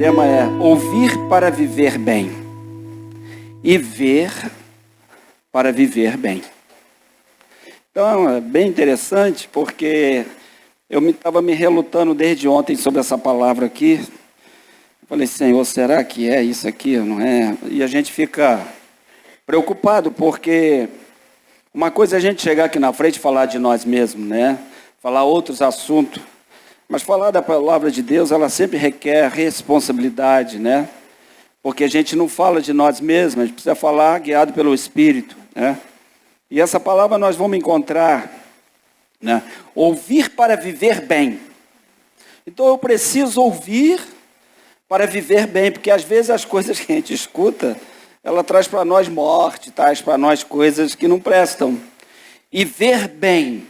tema é ouvir para viver bem e ver para viver bem. Então é bem interessante porque eu estava me relutando desde ontem sobre essa palavra aqui. Eu falei, Senhor, será que é isso aqui? Não é? E a gente fica preocupado porque uma coisa é a gente chegar aqui na frente e falar de nós mesmos, né? Falar outros assuntos. Mas falar da palavra de Deus, ela sempre requer responsabilidade, né? Porque a gente não fala de nós mesmos, a gente precisa falar guiado pelo Espírito, né? E essa palavra nós vamos encontrar, né? Ouvir para viver bem. Então eu preciso ouvir para viver bem, porque às vezes as coisas que a gente escuta, ela traz para nós morte, traz para nós coisas que não prestam. E ver bem,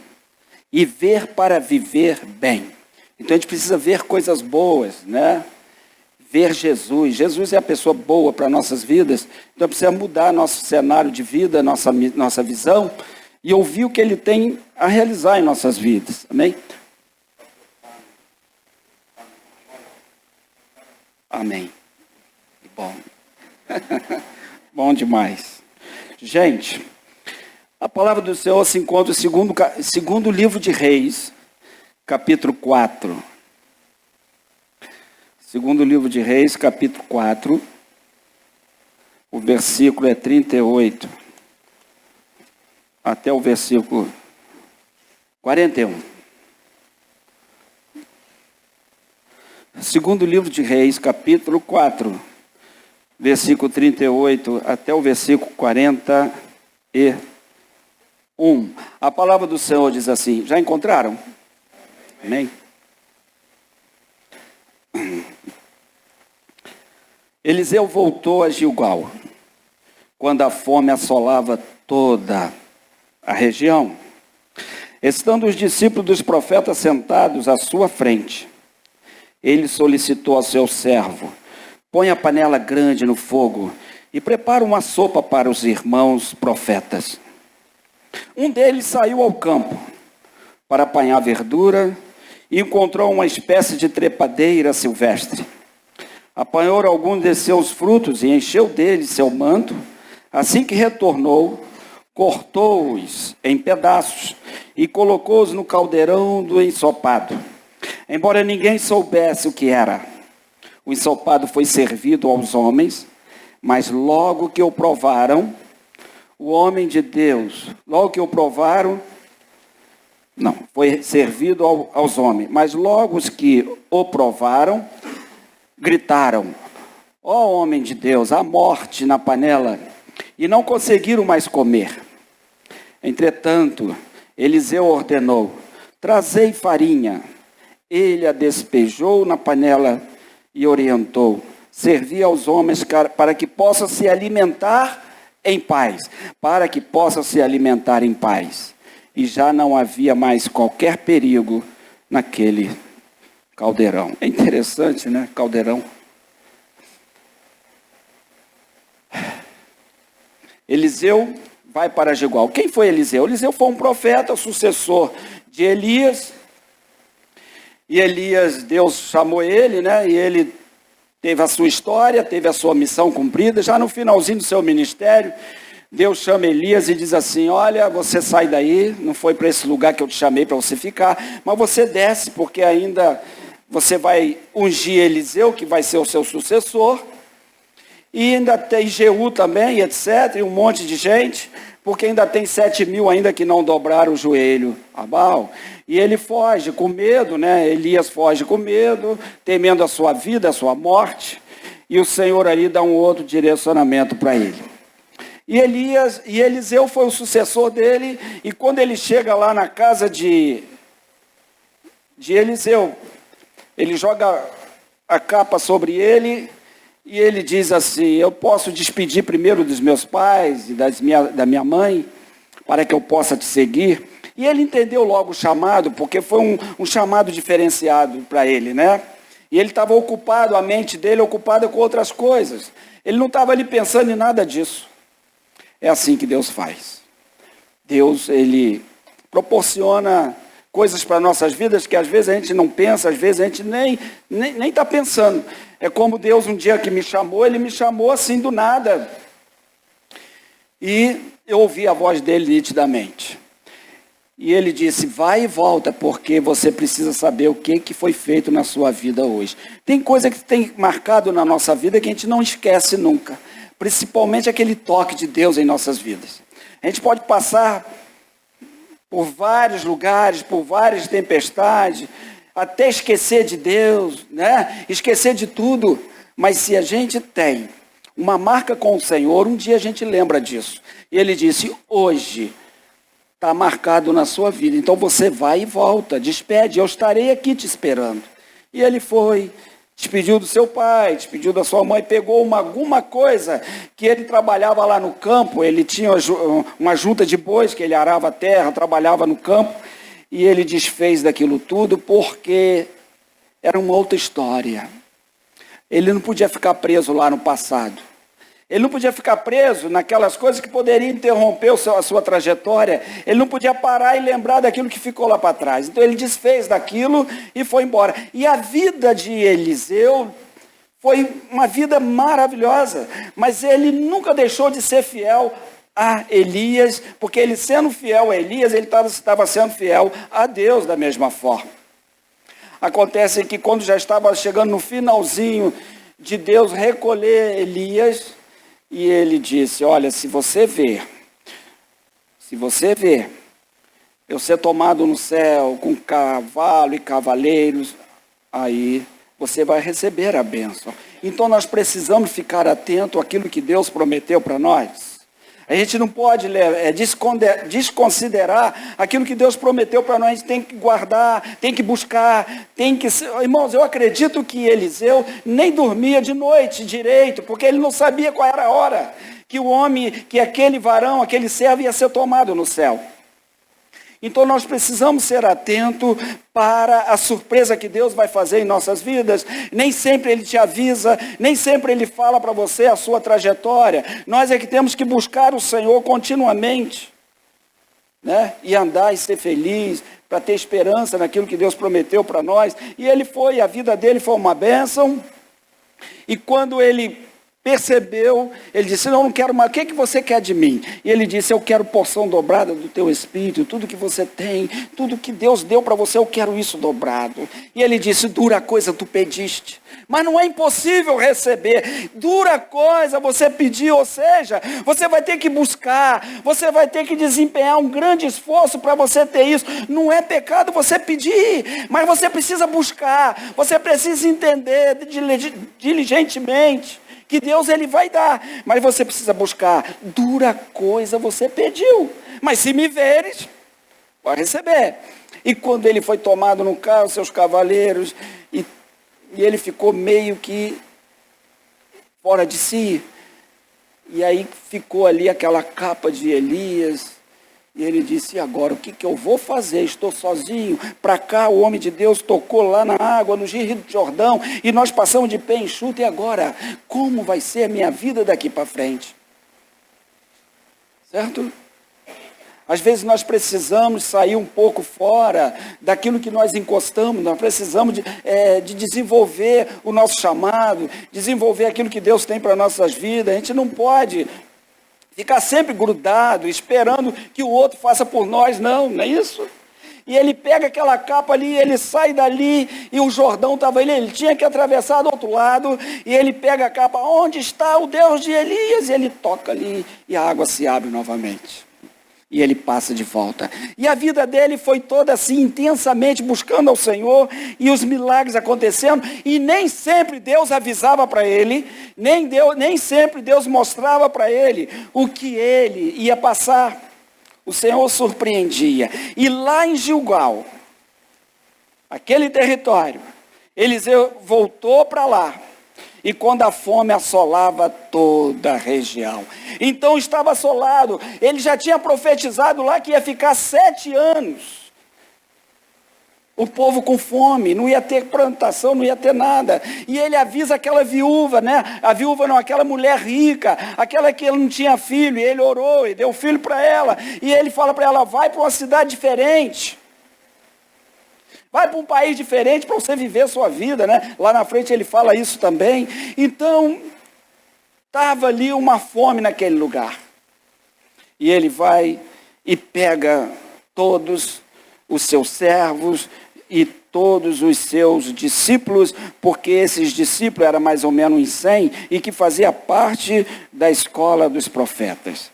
e ver para viver bem. Então a gente precisa ver coisas boas, né? Ver Jesus. Jesus é a pessoa boa para nossas vidas. Então precisa mudar nosso cenário de vida, nossa visão e ouvir o que Ele tem a realizar em nossas vidas. Amém? Amém. Bom. Bom demais. Gente, a palavra do Senhor se encontra no segundo livro de Reis, capítulo 4. Segundo livro de Reis, capítulo 4. O versículo é 38. Até o versículo 41. Segundo livro de Reis, capítulo 4. Versículo 38 até o versículo 41. A palavra do Senhor diz assim, já encontraram? Amém? Eliseu voltou a Gilgal, quando a fome assolava toda a região. Estando os discípulos dos profetas sentados à sua frente, ele solicitou ao seu servo, põe a panela grande no fogo e prepara uma sopa para os irmãos profetas. Um deles saiu ao campo para apanhar verdura e encontrou uma espécie de trepadeira silvestre. Apanhou alguns de seus frutos e encheu deles seu manto. Assim que retornou, cortou-os em pedaços e colocou-os no caldeirão do ensopado. Embora ninguém soubesse o que era, o ensopado foi servido aos homens, mas logo que o provaram, o homem de Deus, foi servido aos homens, mas logo os que o provaram, gritaram, ó homem de Deus, há morte na panela, e não conseguiram mais comer. Entretanto, Eliseu ordenou, trazei farinha. Ele a despejou na panela e orientou, servi aos homens para que possam se alimentar em paz, E já não havia mais qualquer perigo naquele caldeirão. É interessante, né? Caldeirão. Eliseu vai para Gilgal. Quem foi Eliseu? Eliseu foi um profeta, sucessor de Elias. E Elias, Deus chamou ele, né? E ele teve a sua história, teve a sua missão cumprida. Já no finalzinho do seu ministério, Deus chama Elias e diz assim, olha, você sai daí, não foi para esse lugar que eu te chamei para você ficar, mas você desce, porque ainda você vai ungir Eliseu, que vai ser o seu sucessor, e ainda tem Jeú também, etc., e um monte de gente, porque ainda tem 7.000 ainda que não dobraram o joelho a Baal. E ele foge com medo, né? Elias foge com medo, temendo a sua vida, a sua morte, e o Senhor ali dá um outro direcionamento para ele. E Eliseu foi o sucessor dele, e quando ele chega lá na casa de Eliseu, ele joga a capa sobre ele, e ele diz assim, eu posso despedir primeiro dos meus pais e da minha mãe, para que eu possa te seguir. E ele entendeu logo o chamado, porque foi um chamado diferenciado para ele, né? E ele estava ocupado, a mente dele ocupada com outras coisas. Ele não estava ali pensando em nada disso. É assim que Deus faz. Deus, Ele proporciona coisas para nossas vidas que às vezes a gente não pensa, às vezes a gente nem está pensando. É como Deus um dia que me chamou, Ele me chamou assim do nada. E eu ouvi a voz dele nitidamente. E ele disse, vai e volta, porque você precisa saber o que foi feito na sua vida hoje. Tem coisa que tem marcado na nossa vida que a gente não esquece nunca. Principalmente aquele toque de Deus em nossas vidas. A gente pode passar por vários lugares, por várias tempestades, até esquecer de Deus, né? Esquecer de tudo. Mas se a gente tem uma marca com o Senhor, um dia a gente lembra disso. E ele disse, hoje está marcado na sua vida. Então você vai e volta, despede, eu estarei aqui te esperando. E ele foi, despediu do seu pai, despediu da sua mãe, pegou alguma coisa que ele trabalhava lá no campo, ele tinha uma junta de bois que ele arava a terra, trabalhava no campo, e ele desfez daquilo tudo porque era uma outra história. Ele não podia ficar preso lá no passado. Ele não podia ficar preso naquelas coisas que poderiam interromper a sua trajetória. Ele não podia parar e lembrar daquilo que ficou lá para trás. Então ele desfez daquilo e foi embora. E a vida de Eliseu foi uma vida maravilhosa. Mas ele nunca deixou de ser fiel a Elias, porque ele sendo fiel a Elias, ele estava sendo fiel a Deus da mesma forma. Acontece que quando já estava chegando no finalzinho de Deus recolher Elias, e ele disse, olha, se você ver eu ser tomado no céu com cavalo e cavaleiros, aí você vai receber a bênção. Então nós precisamos ficar atento àquilo que Deus prometeu para nós. A gente não pode desconsiderar aquilo que Deus prometeu para nós. A gente tem que guardar, tem que buscar, Irmãos, eu acredito que Eliseu nem dormia de noite direito, porque ele não sabia qual era a hora que o homem, que aquele varão, aquele servo ia ser tomado no céu. Então nós precisamos ser atentos para a surpresa que Deus vai fazer em nossas vidas. Nem sempre Ele te avisa, nem sempre Ele fala para você a sua trajetória. Nós é que temos que buscar o Senhor continuamente, né? E andar e ser feliz, para ter esperança naquilo que Deus prometeu para nós. E ele foi, a vida dele foi uma bênção. E quando ele percebeu, ele disse, não quero mais, o que você quer de mim? E ele disse, eu quero porção dobrada do teu espírito, tudo que você tem, tudo que Deus deu para você, eu quero isso dobrado. E ele disse, dura coisa tu pediste, mas não é impossível receber, dura coisa você pediu, ou seja, você vai ter que buscar, você vai ter que desempenhar um grande esforço para você ter isso. Não é pecado você pedir, mas você precisa buscar, você precisa entender diligentemente, que Deus ele vai dar, mas você precisa buscar. Dura coisa você pediu, mas se me veres, vai receber. E quando ele foi tomado no carro, seus cavaleiros, e ele ficou meio que fora de si, e aí ficou ali aquela capa de Elias, e ele disse, e agora, o que eu vou fazer? Estou sozinho, para cá o homem de Deus tocou lá na água, no Rio do Jordão, e nós passamos de pé enxuto, e agora, como vai ser a minha vida daqui para frente? Certo? Às vezes nós precisamos sair um pouco fora daquilo que nós encostamos, nós precisamos de desenvolver o nosso chamado, desenvolver aquilo que Deus tem para nossas vidas. A gente não pode ficar sempre grudado, esperando que o outro faça por nós, não é isso? E ele pega aquela capa ali, ele sai dali, e o Jordão estava ali, ele tinha que atravessar do outro lado, e ele pega a capa, onde está o Deus de Elias? E ele toca ali, e a água se abre novamente. E ele passa de volta. E a vida dele foi toda assim, intensamente buscando ao Senhor, e os milagres acontecendo, e nem sempre Deus avisava para ele, nem sempre Deus mostrava para ele o que ele ia passar. O Senhor surpreendia. E lá em Gilgal, aquele território, Eliseu voltou para lá. E quando a fome assolava toda a região. Então estava assolado. Ele já tinha profetizado lá que ia ficar 7 anos. O povo com fome, não ia ter plantação, não ia ter nada. E ele avisa aquela viúva, né? A viúva não, aquela mulher rica, aquela que não tinha filho. E ele orou e deu filho para ela. E ele fala para ela, vai para uma cidade diferente. Vai para um país diferente para você viver a sua vida, né? Lá na frente ele fala isso também. Então, estava ali uma fome naquele lugar. E ele vai e pega todos os seus servos e todos os seus discípulos, porque esses discípulos eram mais ou menos uns 100 e que fazia parte da escola dos profetas.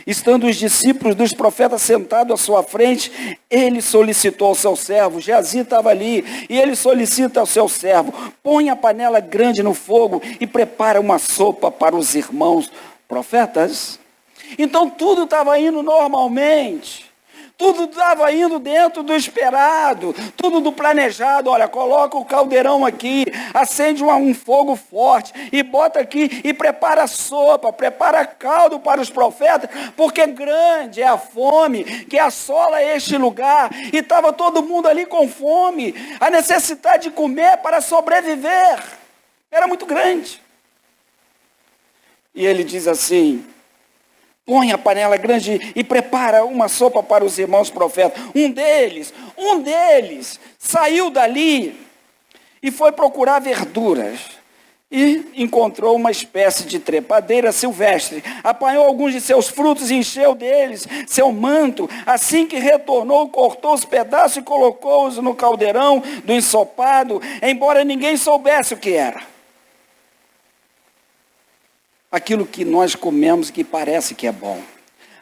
Estando os discípulos dos profetas sentados à sua frente, ele solicitou ao seu servo, Geazi estava ali, e ele solicita ao seu servo, põe a panela grande no fogo e prepara uma sopa para os irmãos profetas. Então tudo estava indo normalmente. Tudo estava indo dentro do esperado, tudo do planejado. Olha, coloca o caldeirão aqui, acende um fogo forte e bota aqui e prepara sopa, prepara caldo para os profetas, porque grande é a fome que assola este lugar. E estava todo mundo ali com fome, a necessidade de comer para sobreviver era muito grande. E ele diz assim, põe a panela grande e prepara uma sopa para os irmãos profetas. Um deles saiu dali e foi procurar verduras. E encontrou uma espécie de trepadeira silvestre. Apanhou alguns de seus frutos e encheu deles seu manto. Assim que retornou, cortou os pedaços e colocou-os no caldeirão do ensopado, embora ninguém soubesse o que era. Aquilo que nós comemos que parece que é bom.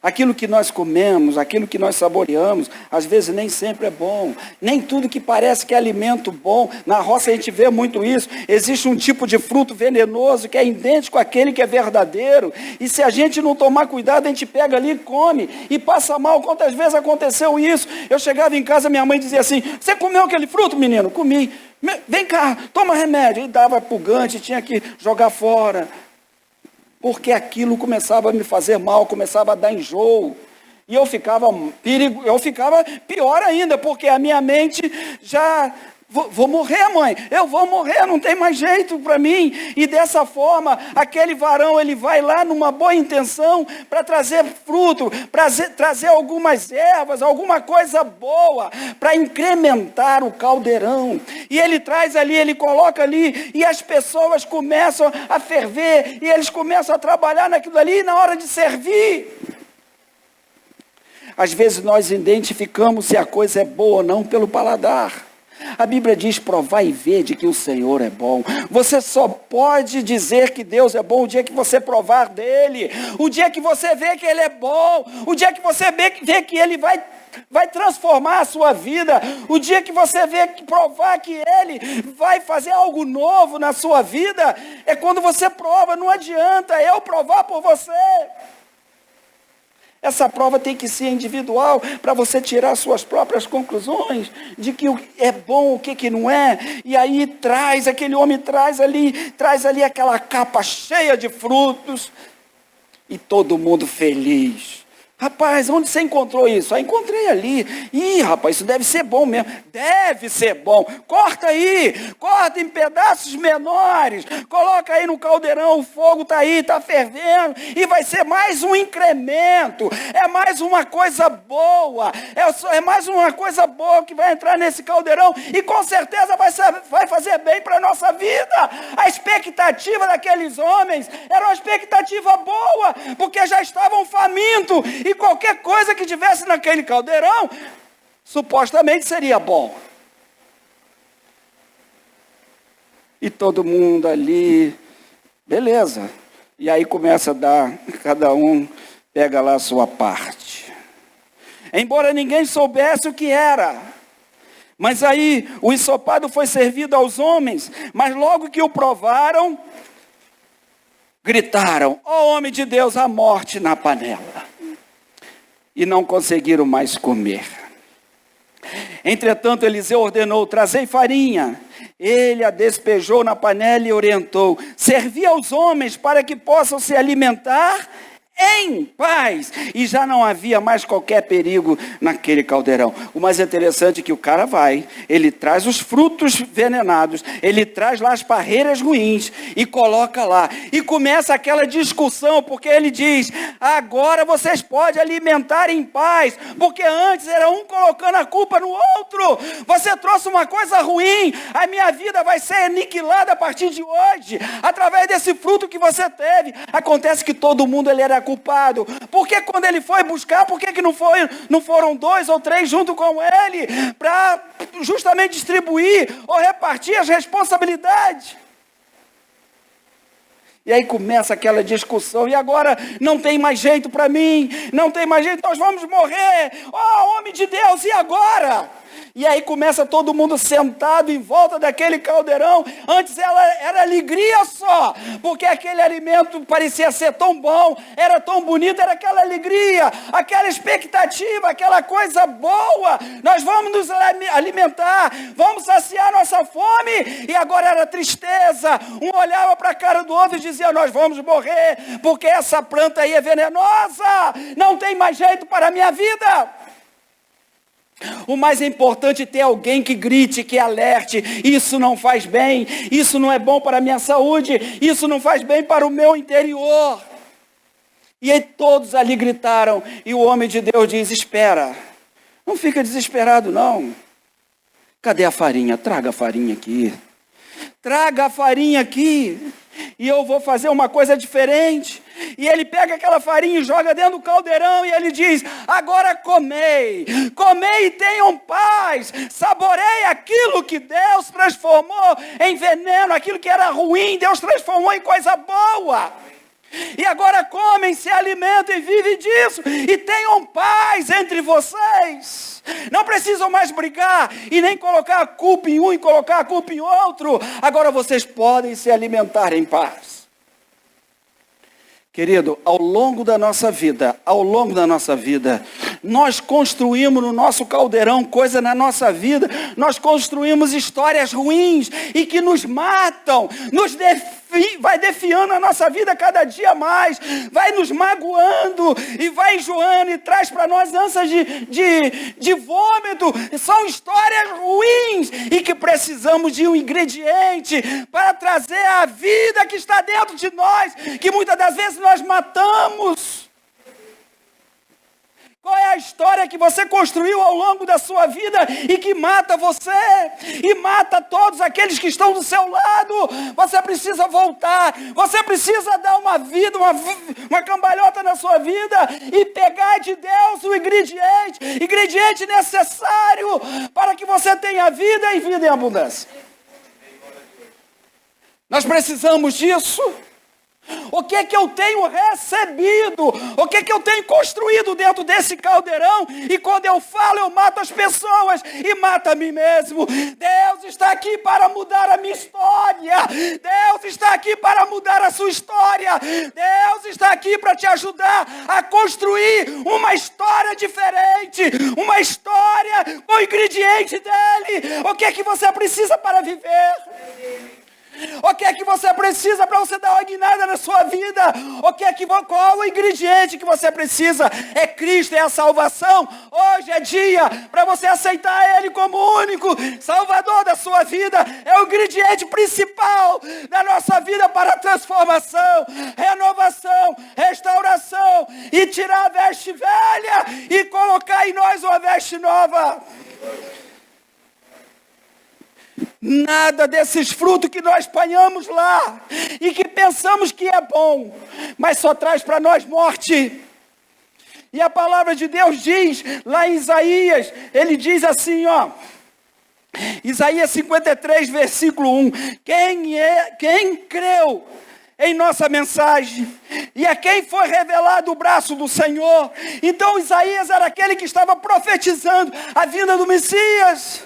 Aquilo que nós comemos, aquilo que nós saboreamos, às vezes nem sempre é bom. Nem tudo que parece que é alimento bom. Na roça a gente vê muito isso. Existe um tipo de fruto venenoso que é idêntico àquele que é verdadeiro. E se a gente não tomar cuidado, a gente pega ali e come e passa mal. Quantas vezes aconteceu isso? Eu chegava em casa, minha mãe dizia assim, você comeu aquele fruto, menino? Comi. Vem cá, toma remédio. E dava pulgante, tinha que jogar fora. Porque aquilo começava a me fazer mal, começava a dar enjoo. E eu ficava pior ainda, porque a minha mente já... Vou morrer, mãe, eu vou morrer, não tem mais jeito para mim. E dessa forma, aquele varão, ele vai lá numa boa intenção para trazer fruto, para trazer algumas ervas, alguma coisa boa, para incrementar o caldeirão. E ele traz ali, ele coloca ali, e as pessoas começam a ferver, e eles começam a trabalhar naquilo ali, e na hora de servir. Às vezes nós identificamos se a coisa é boa ou não pelo paladar. A Bíblia diz, provai e vede que o Senhor é bom. Você só pode dizer que Deus é bom o dia que você provar dele. O dia que você vê que ele é bom. O dia que você vê que ele vai transformar a sua vida. O dia que você vê que provar que ele vai fazer algo novo na sua vida. É quando você prova, não adianta eu provar por você. Essa prova tem que ser individual para você tirar suas próprias conclusões de que é bom, o que não é. E aí aquele homem traz ali aquela capa cheia de frutos e todo mundo feliz. Rapaz, onde você encontrou isso? Encontrei ali. Ih, rapaz, isso deve ser bom mesmo. Deve ser bom. Corta aí, corta em pedaços menores. Coloca aí no caldeirão, o fogo está aí, está fervendo. E vai ser mais um incremento. É mais uma coisa boa. É mais uma coisa boa que vai entrar nesse caldeirão. E com certeza vai fazer bem para a nossa vida. A expectativa daqueles homens era uma expectativa boa, porque já estavam famintos. E qualquer coisa que tivesse naquele caldeirão, supostamente seria bom. E todo mundo ali, beleza. E aí começa a dar, cada um pega lá a sua parte. Embora ninguém soubesse o que era. Mas aí o ensopado foi servido aos homens, mas logo que o provaram, gritaram, ó homem de Deus, a morte na panela. E não conseguiram mais comer. Entretanto, Eliseu ordenou, trazei farinha. Ele a despejou na panela e orientou, servi aos homens para que possam se alimentar em paz, e já não havia mais qualquer perigo naquele caldeirão. O mais interessante é que o cara vai, ele traz os frutos venenados, ele traz lá as parreiras ruins e coloca lá, e começa aquela discussão, porque ele diz: agora vocês podem alimentar em paz, porque antes era um colocando a culpa no outro. Você trouxe uma coisa ruim, a minha vida vai ser aniquilada a partir de hoje, através desse fruto que você teve. Acontece que todo mundo ele era culpado, porque quando ele foi buscar, por que não foram 2 ou 3 junto com ele, para justamente distribuir ou repartir as responsabilidades? E aí começa aquela discussão, e agora não tem mais jeito para mim, não tem mais jeito, nós vamos morrer, homem de Deus, e agora? E aí começa todo mundo sentado em volta daquele caldeirão. Antes era alegria só, porque aquele alimento parecia ser tão bom, era tão bonito, era aquela alegria, aquela expectativa, aquela coisa boa. Nós vamos nos alimentar, vamos saciar nossa fome. E agora era tristeza. Um olhava para a cara do outro e dizia: nós vamos morrer, porque essa planta aí é venenosa, não tem mais jeito para a minha vida. O mais importante é ter alguém que grite, que alerte: isso não faz bem, isso não é bom para a minha saúde, isso não faz bem para o meu interior. E aí todos ali gritaram, e o homem de Deus diz: espera, não fica desesperado não. Cadê a farinha? Traga a farinha aqui. Traga a farinha aqui, e eu vou fazer uma coisa diferente. E ele pega aquela farinha e joga dentro do caldeirão, e ele diz: agora comei e tenham paz, saborei aquilo que Deus transformou em veneno, aquilo que era ruim, Deus transformou em coisa boa. E agora comem, se alimentem e vivem disso, e tenham paz entre vocês. Não precisam mais brigar, e nem colocar a culpa em um e colocar a culpa em outro. Agora vocês podem se alimentar em paz. Querido, ao longo da nossa vida, nós construímos no nosso caldeirão coisa na nossa vida, nós construímos histórias ruins e que nos matam, vai defiando a nossa vida cada dia mais, vai nos magoando e vai enjoando e traz para nós ânsias de vômito. São histórias ruins e que precisamos de um ingrediente para trazer a vida que está dentro de nós, que muitas das vezes nós matamos. Qual é a história que você construiu ao longo da sua vida e que mata você e mata todos aqueles que estão do seu lado? Você precisa voltar, você precisa dar uma vida, uma cambalhota na sua vida e pegar de Deus o ingrediente necessário para que você tenha vida e vida em abundância. Nós precisamos disso. O que é que eu tenho recebido? O que é que eu tenho construído dentro desse caldeirão? E quando eu falo, eu mato as pessoas e mato a mim mesmo. Deus está aqui para mudar a minha história. Deus está aqui para mudar a sua história. Deus está aqui para te ajudar a construir uma história diferente, uma história com o ingrediente dele. O que é que você precisa para viver? O que é que você precisa para você dar uma guinada na sua vida? Qual o ingrediente que você precisa? É Cristo, é a salvação. Hoje é dia para você aceitar Ele como o único Salvador da sua vida. É o ingrediente principal da nossa vida para transformação, renovação, restauração, e tirar a veste velha e colocar em nós uma veste nova. Nada desses frutos que nós apanhamos lá e que pensamos que é bom, mas só traz para nós morte. E a palavra de Deus diz lá em Isaías, ele diz assim, Isaías 53, versículo 1: quem creu em nossa mensagem, e a quem foi revelado o braço do Senhor? Então Isaías era aquele que estava profetizando a vinda do Messias.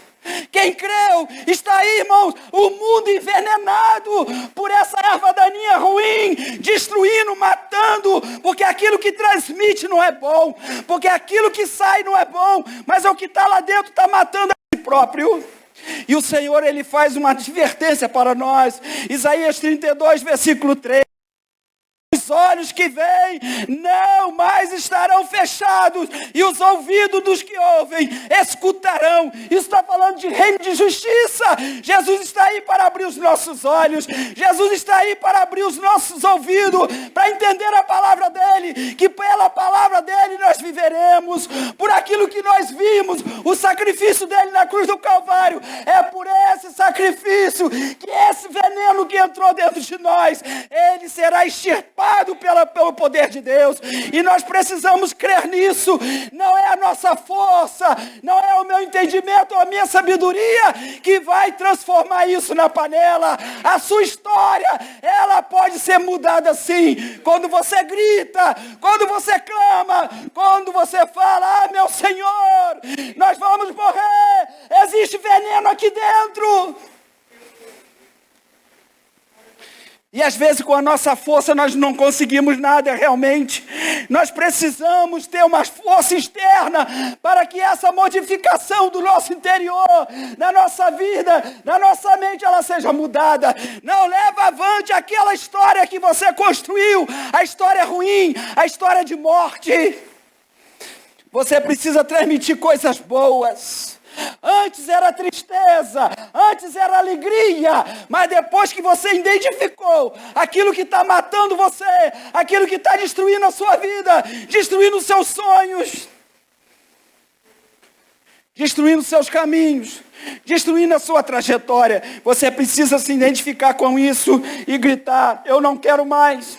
Quem creu, está aí, irmãos, o mundo envenenado por essa erva daninha ruim, destruindo, matando, porque aquilo que transmite não é bom, porque aquilo que sai não é bom, mas o que está lá dentro está matando a si próprio. E o Senhor, Ele faz uma advertência para nós. Isaías 32, versículo 3. os olhos que veem não mais estarão fechados, e os ouvidos dos que ouvem escutarão. Isso está falando de reino de justiça. Jesus está aí para abrir os nossos olhos, Jesus está aí para abrir os nossos ouvidos, para entender a palavra dele, que pela palavra dele nós viveremos, por aquilo que nós vimos, o sacrifício dele na cruz do Calvário. É por esse sacrifício que esse veneno que entrou dentro de nós, ele será extirpado pelo poder de Deus, e nós precisamos crer nisso. Não é a nossa força, não é o meu entendimento ou a minha sabedoria que vai transformar isso na panela. A sua história, ela pode ser mudada sim, quando você grita, quando você clama, quando você fala: ah, meu Senhor, nós vamos morrer, existe veneno aqui dentro. E às vezes com a nossa força nós não conseguimos nada realmente. Nós precisamos ter uma força externa para que essa modificação do nosso interior, da nossa vida, da nossa mente, ela seja mudada. Não leva avante aquela história que você construiu, a história ruim, a história de morte. Você precisa transmitir coisas boas. Antes era tristeza, antes era alegria, mas depois que você identificou aquilo que está matando você, aquilo que está destruindo a sua vida, destruindo os seus sonhos, destruindo os seus caminhos, destruindo a sua trajetória, você precisa se identificar com isso e gritar: eu não quero mais,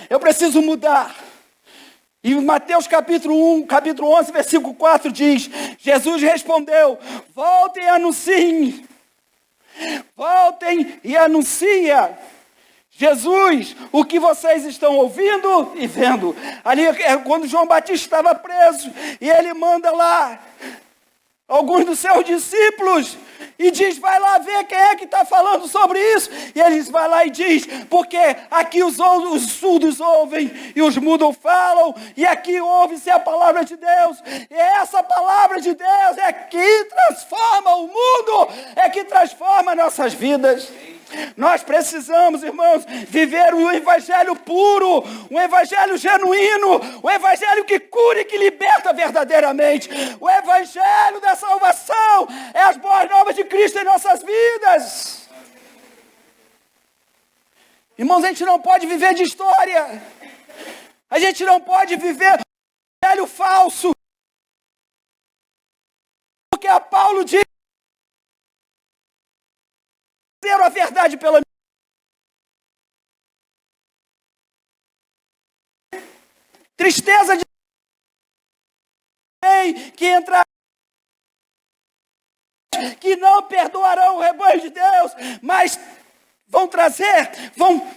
eu preciso mudar. E Mateus capítulo 11, versículo 4 diz: Jesus respondeu: voltem e anunciem. Voltem e anuncia. Jesus, o que vocês estão ouvindo e vendo. Ali é quando João Batista estava preso, e ele manda lá alguns dos seus discípulos e diz: vai lá ver quem é que está falando sobre isso. E eles vai lá e diz: porque aqui os surdos ouvem e os mudos falam, e aqui ouve-se a palavra de Deus, e essa palavra de Deus é que transforma o mundo, é que transforma nossas vidas. Nós precisamos, irmãos, viver um evangelho puro, um evangelho genuíno, um evangelho que cura e que liberta verdadeiramente. O evangelho da salvação é as boas novas de Cristo em nossas vidas. Irmãos, a gente não pode viver de história, a gente não pode viver um evangelho falso, porque a Paulo diz: a verdade pela tristeza de que entrar, que não perdoarão o rebanho de Deus, mas vão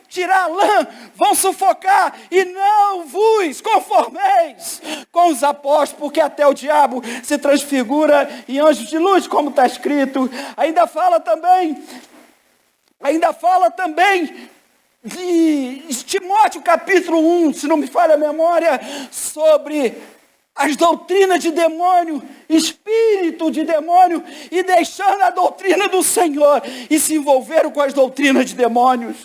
tirar a lã, vão sufocar, e não vos conformeis com os apóstolos, porque até o diabo se transfigura em anjos de luz, como está escrito. Ainda fala também de Timóteo capítulo 1, se não me falha a memória, sobre as doutrinas de demônio, espírito de demônio, e deixando a doutrina do Senhor e se envolveram com as doutrinas de demônios.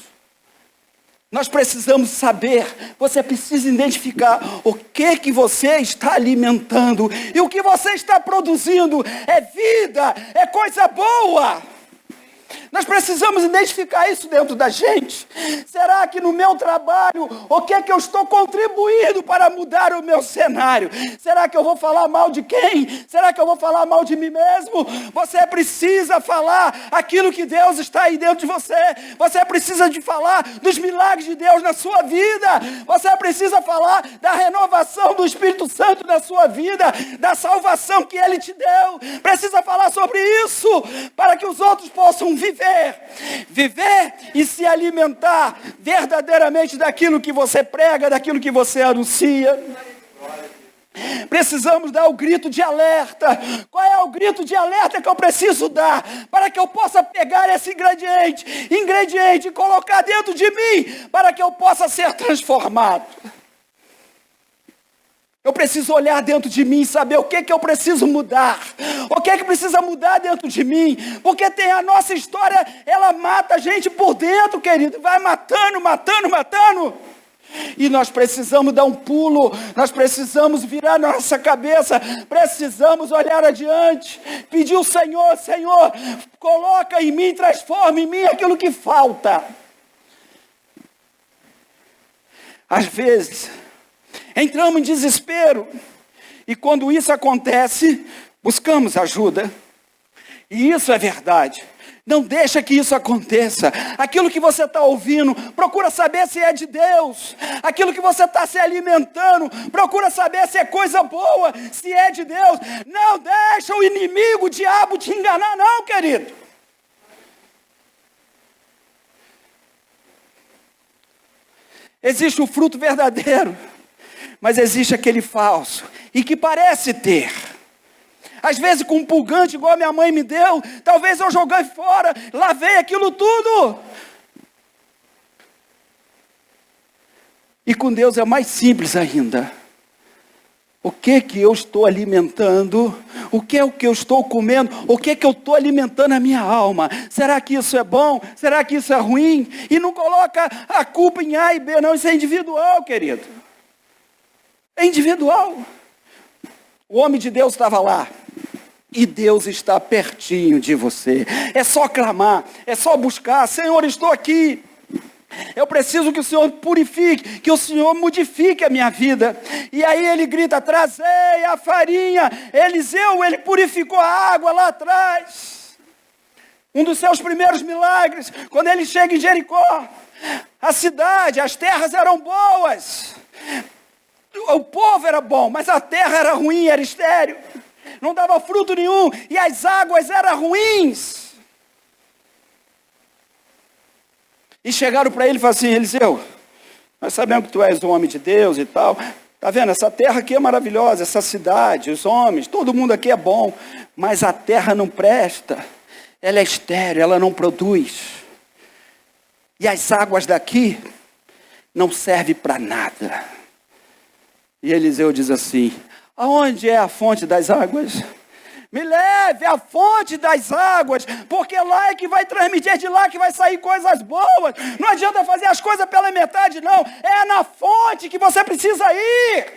Nós precisamos saber, você precisa identificar o que você está alimentando, e o que você está produzindo é vida, é coisa boa. Nós precisamos identificar isso dentro da gente. Será que no meu trabalho, o que é que eu estou contribuindo para mudar o meu cenário? Será que eu vou falar mal de quem? Será que eu vou falar mal de mim mesmo? Você precisa falar aquilo que Deus está aí dentro de você. Você precisa de falar dos milagres de Deus na sua vida. Você precisa falar da renovação do Espírito Santo na sua vida, da salvação que Ele te deu. Precisa falar sobre isso para que os outros possam viver e se alimentar verdadeiramente daquilo que você prega, daquilo que você anuncia. Precisamos dar o grito de alerta. Qual é o grito de alerta que eu preciso dar para que eu possa pegar esse ingrediente e colocar dentro de mim para que eu possa ser transformado? Eu preciso olhar dentro de mim e saber o que eu preciso mudar. O que precisa mudar dentro de mim. Porque tem a nossa história, ela mata a gente por dentro, querido. Vai matando. E nós precisamos dar um pulo, nós precisamos virar nossa cabeça, precisamos olhar adiante, pedir ao Senhor, Senhor, coloca em mim, transforma em mim aquilo que falta. Às vezes, entramos em desespero, e quando isso acontece, buscamos ajuda. E isso é verdade. Não deixa que isso aconteça. Aquilo que você está ouvindo, procura saber se é de Deus. Aquilo que você está se alimentando, procura saber se é coisa boa, se é de Deus. Não deixa o inimigo, o diabo te enganar não, querido. Existe o fruto verdadeiro, mas existe aquele falso, e que parece ter. Às vezes com um pulgante igual a minha mãe me deu, talvez eu joguei fora, lavei aquilo tudo. E com Deus é mais simples ainda. O que eu estou alimentando? O que é o que eu estou comendo? O que eu estou alimentando a minha alma? Será que isso é bom? Será que isso é ruim? E não coloca a culpa em A e B, não. Isso é individual, querido. É individual. O homem de Deus estava lá. E Deus está pertinho de você. É só clamar, é só buscar. Senhor, estou aqui. Eu preciso que o Senhor purifique, que o Senhor modifique a minha vida. E aí ele grita, trazei a farinha. Eliseu, ele purificou a água lá atrás. Um dos seus primeiros milagres, quando ele chega em Jericó. A cidade, as terras eram boas. O povo era bom, mas a terra era ruim, era estéril. Não dava fruto nenhum, e as águas eram ruins. E chegaram para ele e falaram assim, Eliseu, nós sabemos que tu és um homem de Deus e tal. Está vendo, essa terra aqui é maravilhosa, essa cidade, os homens, todo mundo aqui é bom. Mas a terra não presta, ela é estéril, ela não produz. E as águas daqui não servem para nada. E Eliseu diz assim, aonde é a fonte das águas? Me leve à fonte das águas, porque lá é que vai transmitir, é de lá que vai sair coisas boas. Não adianta fazer as coisas pela metade, não. É na fonte que você precisa ir.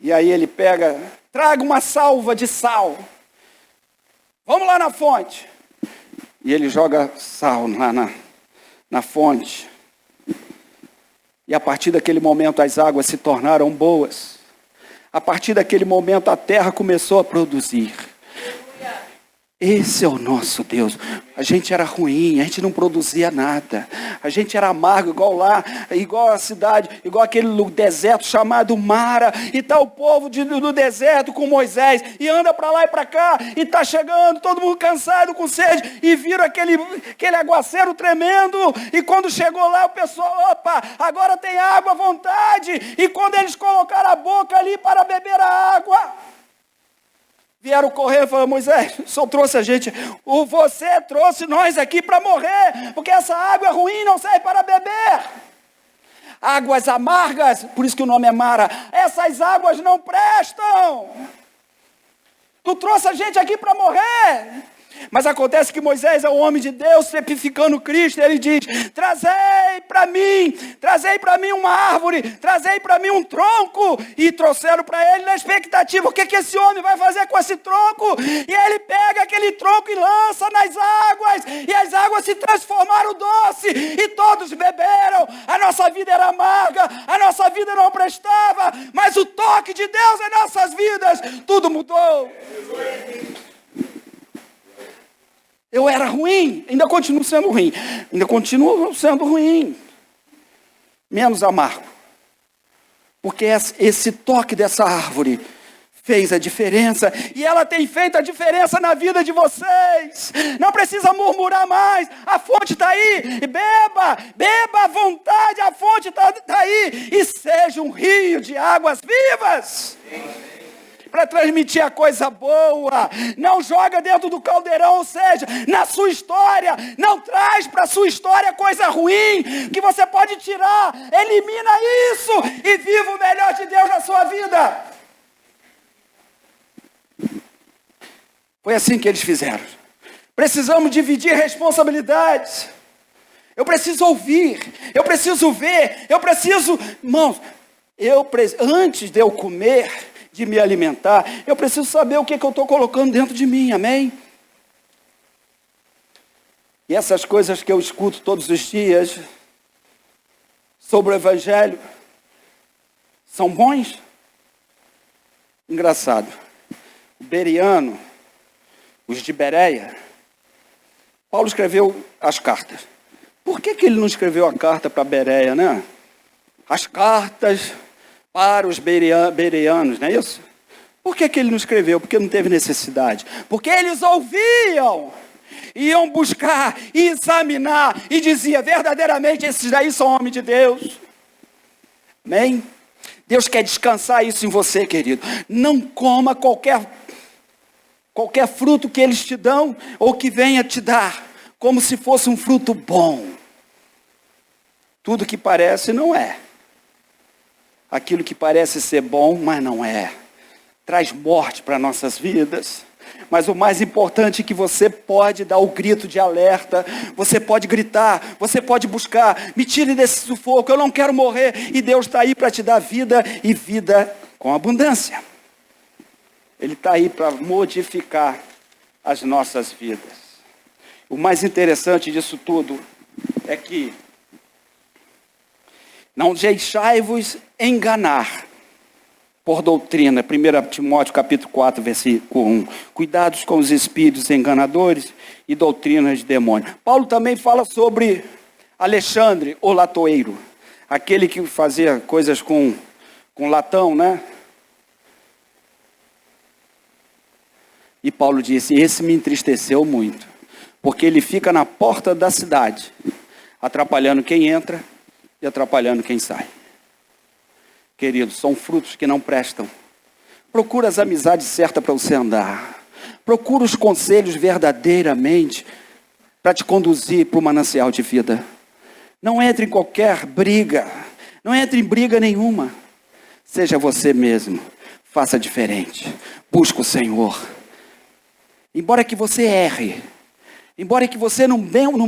E aí ele pega, traga uma salva de sal. Vamos lá na fonte. E ele joga sal lá na fonte. E a partir daquele momento as águas se tornaram boas. A partir daquele momento a terra começou a produzir. Esse é o nosso Deus. A gente era ruim, a gente não produzia nada. A gente era amargo, igual lá, igual a cidade, igual aquele deserto chamado Mara. E está o povo do deserto com Moisés. E anda para lá e para cá. E está chegando, todo mundo cansado, com sede. E viram aquele aguaceiro tremendo. E quando chegou lá, o pessoal, opa, agora tem água à vontade. E quando eles colocaram a boca ali para beber a água, vieram correr e falaram, Moisés, o Senhor trouxe a gente, você trouxe nós aqui para morrer, porque essa água é ruim, não serve para beber. Águas amargas, por isso que o nome é Mara, essas águas não prestam. Tu trouxe a gente aqui para morrer. Mas acontece que Moisés é o homem de Deus, tipificando Cristo, ele diz, trazei para mim uma árvore, trazei para mim um tronco, e trouxeram para ele na expectativa, o que esse homem vai fazer com esse tronco? E ele pega aquele tronco e lança nas águas, e as águas se transformaram doce, e todos beberam. A nossa vida era amarga, a nossa vida não prestava, mas o toque de Deus em nossas vidas, tudo mudou. Eu era ruim, ainda continuo sendo ruim. Menos amargo. Porque esse toque dessa árvore fez a diferença. E ela tem feito a diferença na vida de vocês. Não precisa murmurar mais. A fonte está aí. E beba à vontade. A fonte está aí. E seja um rio de águas vivas. Para transmitir a coisa boa. Não joga dentro do caldeirão, ou seja, na sua história. Não traz para a sua história coisa ruim que você pode tirar. Elimina isso e viva o melhor de Deus na sua vida. Foi assim que eles fizeram. Precisamos dividir responsabilidades. Eu preciso ouvir, eu preciso ver, eu preciso... Irmãos, antes de eu comer, de me alimentar, eu preciso saber o que eu estou colocando dentro de mim, amém? E essas coisas que eu escuto todos os dias sobre o Evangelho, são bons? Engraçado. O Bereano, os de Bereia, Paulo escreveu as cartas. Por que ele não escreveu a carta para Bereia, né? As cartas para os bereanos, não é isso? Por que ele não escreveu? Porque não teve necessidade. Porque eles ouviam, iam buscar, examinar, e dizia, verdadeiramente, esses daí são homens de Deus. Amém? Deus quer descansar isso em você, querido. Não coma qualquer fruto que eles te dão, ou que venha te dar, como se fosse um fruto bom. Tudo que parece não é. Aquilo que parece ser bom, mas não é. Traz morte para nossas vidas. Mas o mais importante é que você pode dar o grito de alerta, você pode gritar, você pode buscar, me tire desse sufoco, eu não quero morrer, e Deus está aí para te dar vida, e vida com abundância. Ele está aí para modificar as nossas vidas. O mais interessante disso tudo é que não deixai-vos enganar por doutrina. 1 Timóteo capítulo 4, versículo 1. Cuidados com os espíritos enganadores e doutrinas de demônio. Paulo também fala sobre Alexandre, o latoeiro. Aquele que fazia coisas com latão, né? E Paulo disse, esse me entristeceu muito. Porque ele fica na porta da cidade, atrapalhando quem entra e atrapalhando quem sai. Queridos, são frutos que não prestam. Procura as amizades certas para você andar. Procura os conselhos verdadeiramente para te conduzir para o manancial de vida. Não entre em qualquer briga. Não entre em briga nenhuma. Seja você mesmo. Faça diferente. Busque o Senhor. Embora que você erre, embora que você, num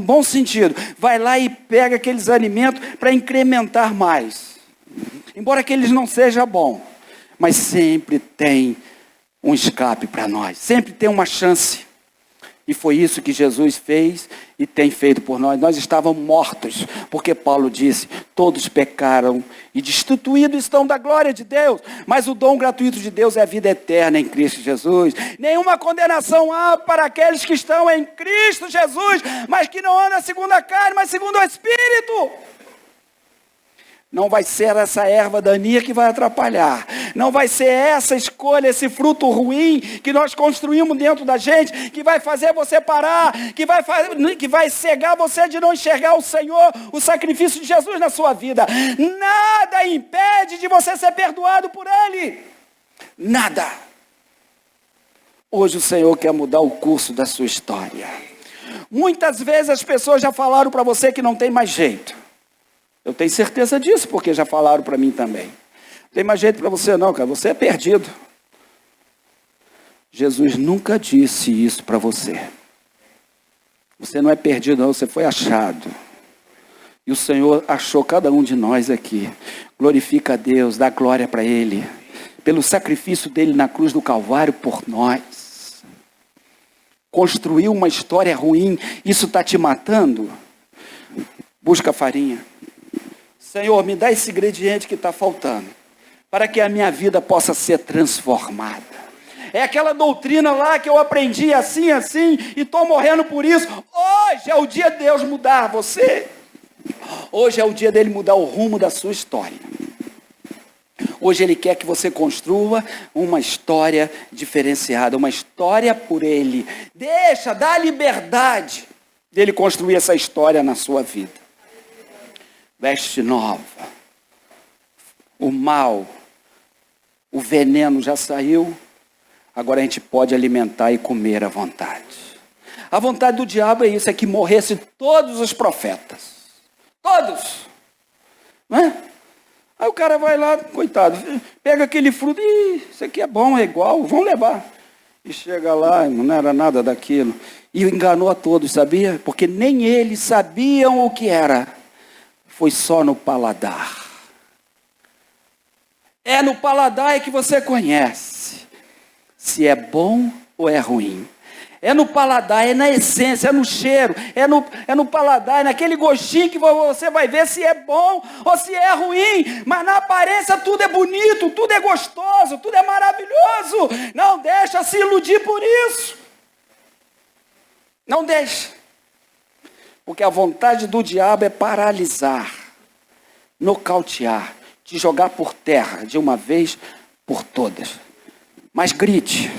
bom sentido, vai lá e pega aqueles alimentos para incrementar mais. Embora que eles não sejam bons, mas sempre tem um escape para nós. Sempre tem uma chance. E foi isso que Jesus fez e tem feito por nós. Nós estávamos mortos, porque Paulo disse, todos pecaram e destituídos estão da glória de Deus. Mas o dom gratuito de Deus é a vida eterna em Cristo Jesus. Nenhuma condenação há para aqueles que estão em Cristo Jesus, mas que não andam segundo a carne, mas segundo o Espírito. Não vai ser essa erva daninha que vai atrapalhar. Não vai ser essa escolha, esse fruto ruim que nós construímos dentro da gente, que vai fazer você parar, que vai cegar você de não enxergar o Senhor, o sacrifício de Jesus na sua vida. Nada impede de você ser perdoado por Ele. Nada. Hoje o Senhor quer mudar o curso da sua história. Muitas vezes as pessoas já falaram para você que não tem mais jeito. Eu tenho certeza disso, porque já falaram para mim também. Não tem mais jeito para você não, cara. Você é perdido. Jesus nunca disse isso para você. Você não é perdido não, você foi achado. E o Senhor achou cada um de nós aqui. Glorifica a Deus, dá glória para Ele. Pelo sacrifício dele na cruz do Calvário por nós. Construiu uma história ruim. Isso está te matando? Busca farinha. Senhor, me dá esse ingrediente que está faltando, para que a minha vida possa ser transformada. É aquela doutrina lá que eu aprendi assim, e estou morrendo por isso. Hoje é o dia de Deus mudar você. Hoje é o dia dele mudar o rumo da sua história. Hoje Ele quer que você construa uma história diferenciada, uma história por Ele. Dá liberdade dele construir essa história na sua vida. Veste nova. O mal, o veneno já saiu. Agora a gente pode alimentar e comer à vontade. A vontade do diabo é isso, é que morressem todos os profetas. Todos. Não é? Aí o cara vai lá, coitado, pega aquele fruto, isso aqui é bom, é igual, vamos levar. E chega lá, não era nada daquilo. E enganou a todos, sabia? Porque nem eles sabiam o que era. Foi só no paladar. É no paladar que você conhece se é bom ou é ruim. É no paladar, é na essência, é no cheiro, é no paladar, é naquele gostinho que você vai ver se é bom ou se é ruim. Mas na aparência tudo é bonito, tudo é gostoso, tudo é maravilhoso. Não deixa se iludir por isso. Não deixa. Porque a vontade do diabo é paralisar, nocautear, te jogar por terra de uma vez por todas. Mas grite: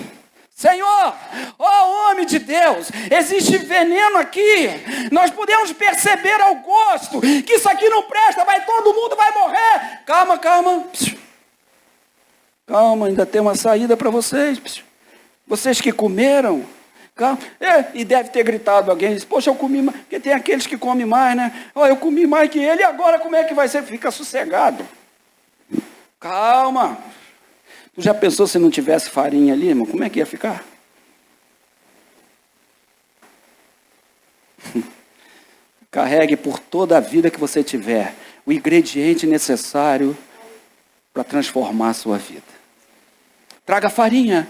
Senhor, ó homem de Deus, existe veneno aqui. Nós podemos perceber ao gosto que isso aqui não presta, todo mundo vai morrer. Calma, calma. Calma, ainda tem uma saída para vocês. Vocês que comeram. Calma. E deve ter gritado alguém, poxa, eu comi mais, porque tem aqueles que comem mais, né? Eu comi mais que ele, e agora como é que vai ser? Fica sossegado. Calma. Tu já pensou se não tivesse farinha ali, irmão? Como é que ia ficar? Carregue por toda a vida que você tiver o ingrediente necessário para transformar a sua vida. Traga farinha.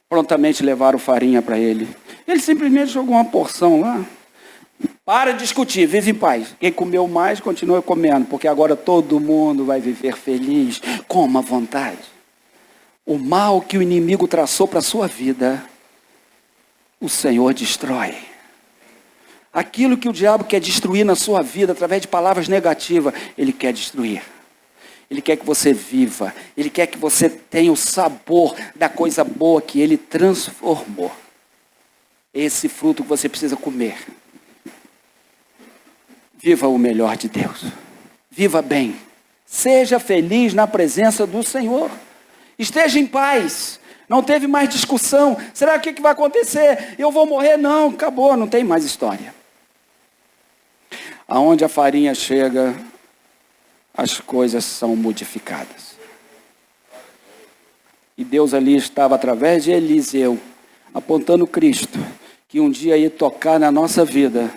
Prontamente levaram farinha para ele. Ele simplesmente jogou uma porção lá. Para de discutir, vive em paz. Quem comeu mais, continua comendo, porque agora todo mundo vai viver feliz, coma à vontade. O mal que o inimigo traçou para a sua vida, o Senhor destrói. Aquilo que o diabo quer destruir na sua vida, através de palavras negativas, ele quer destruir. Ele quer que você viva, ele quer que você tenha o sabor da coisa boa que ele transformou. Esse fruto que você precisa comer. Viva o melhor de Deus. Viva bem. Seja feliz na presença do Senhor. Esteja em paz. Não teve mais discussão. Será que vai acontecer? Eu vou morrer? Não, acabou, não tem mais história. Aonde a farinha chega, as coisas são modificadas. E Deus ali estava através de Eliseu, apontando Cristo, que um dia ia tocar na nossa vida,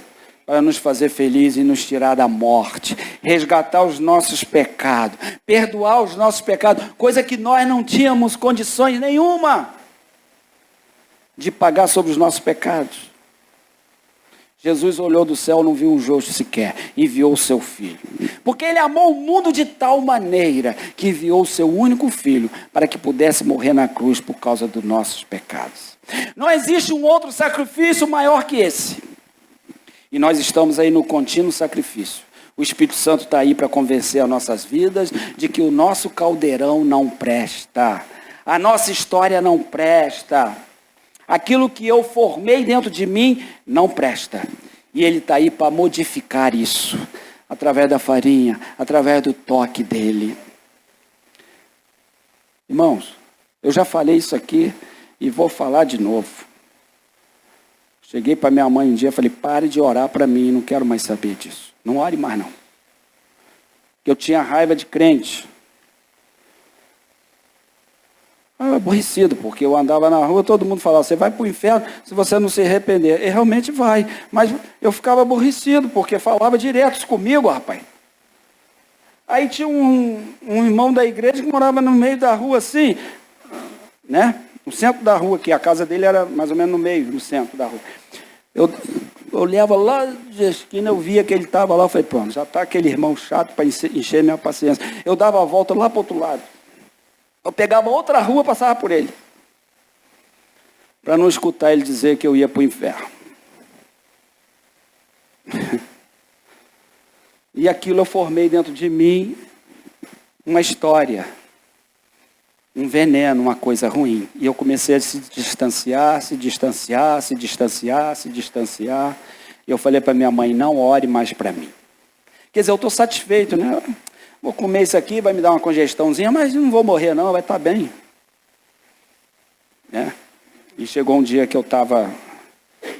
para nos fazer felizes e nos tirar da morte, resgatar os nossos pecados, perdoar os nossos pecados, coisa que nós não tínhamos condições nenhuma de pagar sobre os nossos pecados. Jesus olhou do céu, não viu um justo sequer, enviou o seu filho. Porque ele amou o mundo de tal maneira que enviou o seu único filho para que pudesse morrer na cruz por causa dos nossos pecados. Não existe um outro sacrifício maior que esse. E nós estamos aí no contínuo sacrifício. O Espírito Santo está aí para convencer as nossas vidas de que o nosso caldeirão não presta. A nossa história não presta. Aquilo que eu formei dentro de mim não presta. E ele está aí para modificar isso. Através da farinha, através do toque dele. Irmãos, eu já falei isso aqui e vou falar de novo. Cheguei para minha mãe um dia e falei, pare de orar para mim, não quero mais saber disso. Não ore mais não. Eu tinha raiva de crente. Aborrecido, porque eu andava na rua, todo mundo falava, você vai para o inferno se você não se arrepender. E realmente vai, mas eu ficava aborrecido, porque falava direto comigo, rapaz. Aí tinha um irmão da igreja que morava no meio da rua assim, né? No centro da rua, que a casa dele era mais ou menos no meio, no centro da rua. Eu olhava lá de esquina, eu via que ele estava lá, eu falei, pronto, já está aquele irmão chato para encher minha paciência. Eu dava a volta lá para o outro lado. Eu pegava outra rua e passava por ele. Para não escutar ele dizer que eu ia para o inferno. E aquilo eu formei dentro de mim uma história. Um veneno, uma coisa ruim. E eu comecei a se distanciar. E eu falei para minha mãe, não ore mais para mim. Quer dizer, eu estou satisfeito, né? Vou comer isso aqui, vai me dar uma congestãozinha, mas não vou morrer não, vai estar bem. Né? E chegou um dia que eu estava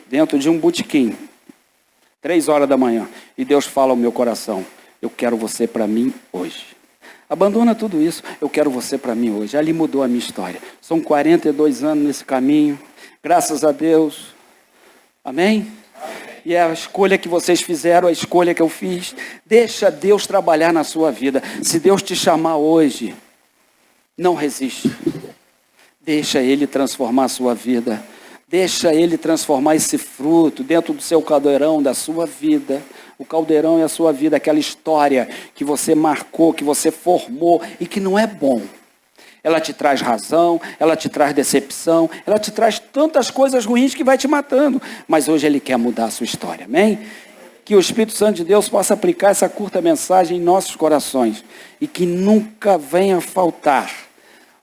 dentro de um botequim, 3 horas da manhã, e Deus fala ao meu coração, eu quero você para mim hoje. Abandona tudo isso. Eu quero você para mim hoje. Ali mudou a minha história. São 42 anos nesse caminho. Graças a Deus. Amém? E é a escolha que vocês fizeram, a escolha que eu fiz. Deixa Deus trabalhar na sua vida. Se Deus te chamar hoje, não resiste. Deixa Ele transformar a sua vida. Deixa Ele transformar esse fruto dentro do seu caldeirão, da sua vida. O caldeirão é a sua vida, aquela história que você marcou, que você formou e que não é bom. Ela te traz razão, ela te traz decepção, ela te traz tantas coisas ruins que vai te matando. Mas hoje Ele quer mudar a sua história, amém? Que o Espírito Santo de Deus possa aplicar essa curta mensagem em nossos corações. E que nunca venha faltar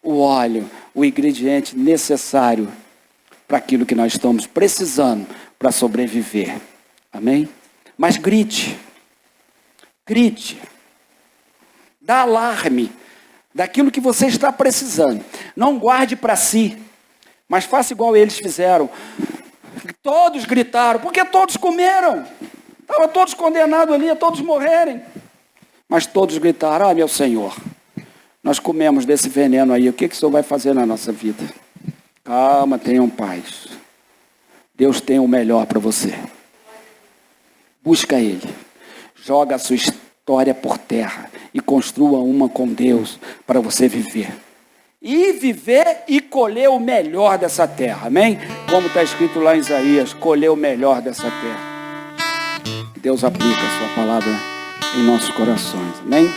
o óleo, o ingrediente necessário para aquilo que nós estamos precisando para sobreviver. Amém? Mas grite. Grite. Dá alarme daquilo que você está precisando. Não guarde para si, mas faça igual eles fizeram. Todos gritaram, porque todos comeram. Estavam todos condenados ali, a todos morrerem. Mas todos gritaram, meu Senhor, nós comemos desse veneno aí, o que o Senhor vai fazer na nossa vida? Calma, tenham paz. Deus tem o melhor para você. Busca Ele. Joga a sua história por terra e construa uma com Deus para você viver. E viver e colher o melhor dessa terra, amém? Como está escrito lá em Isaías, colher o melhor dessa terra. Deus aplica a sua palavra em nossos corações, amém?